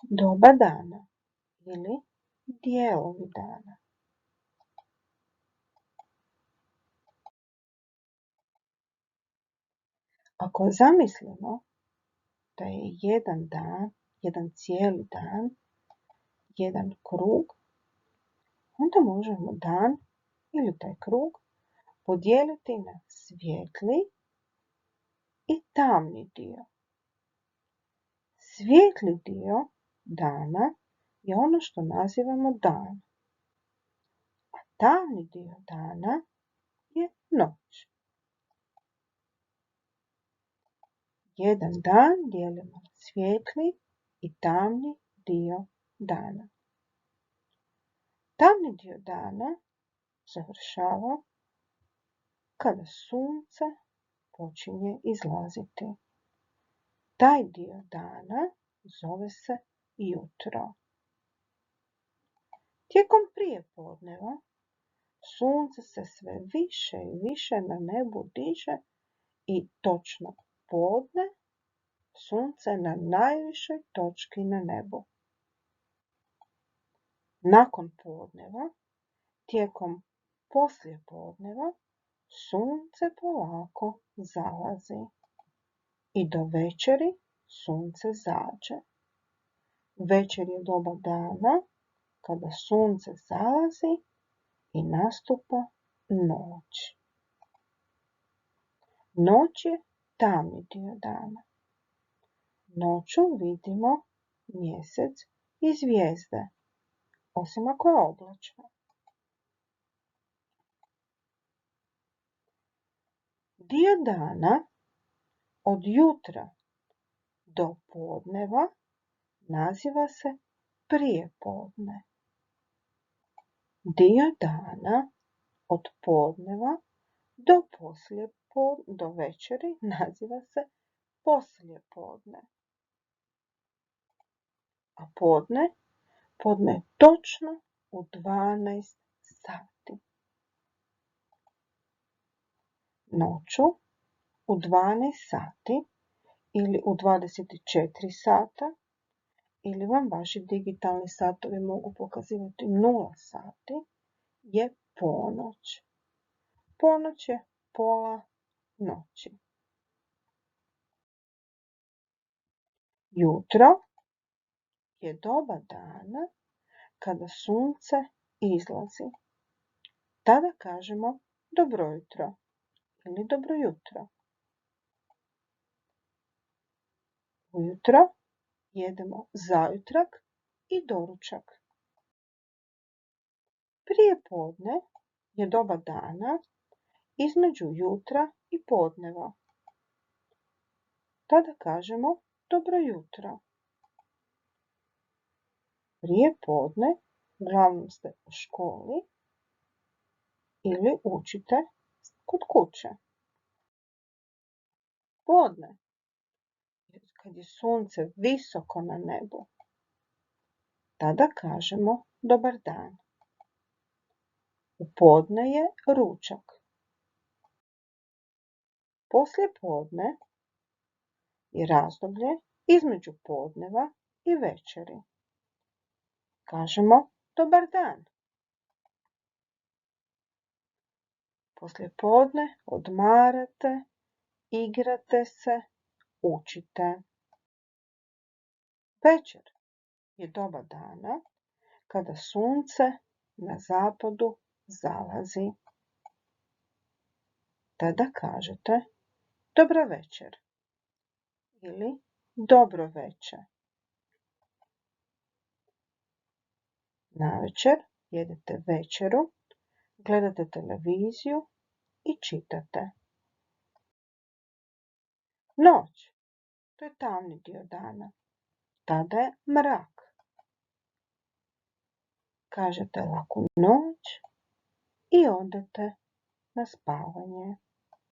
doba dana ili dijelovi dana. Ako zamislimo da je jedan dan, jedan cijeli dan, jedan krug, onda možemo dan ili taj krug podijeliti na svijetli i tamni dio. Svijetli dio dana je ono što nazivamo dan, a tamni dio dana je noć. Jedan dan dijelimo na svijetli i tamni dio dana. Tamni dio dana završava kada sunce počinje izlaziti. Taj dio dana zove se jutro. Tijekom prijepodneva sunce se sve više i više na nebu diže i točno podne sunce je na najvišoj točki na nebu. Nakon podneva, tijekom poslijepodneva, sunce polako zalazi i do večeri sunce zađe. Večer je doba dana kada sunce zalazi i nastupa noć. Noć je tamni dio dana. Noću vidimo mjesec i zvijezde, osim ako je oblačno. Dio dana od jutra do podneva naziva se prijepodne. Dio dana od podneva do večeri naziva se poslijepodne. A podne je točno u 12 sati. Noću u 12 sati ili u 24 sata, ili vam vaši digitalni satovi mogu pokazivati 0 sati, je ponoć. Ponoć je pola noći. Jutro je doba dana kada sunce izlazi. Tada kažemo dobro jutro ili dobro jutro. Ujutro jedemo zajutrak i doručak. Prije podne je doba dana između jutra i podneva. Tada kažemo dobro jutro. Prije podne uglavnom ste u školi ili učite kod kuće. Podne, kad je sunce visoko na nebu, tada kažemo dobar dan. U podne je ručak. Poslije podne je razdoblje između podneva i večeri. Kažemo dobar dan. Poslije podne odmarate, igrate se, učite. Večer je doba dana kada sunce na zapadu zalazi. Tada kažete dobra večer ili dobro večer. Navečer jedete večeru, gledate televiziju i čitate. Noć, to je tamni dio dana. Tada je mrak. Kažete laku noć i odete na spavanje.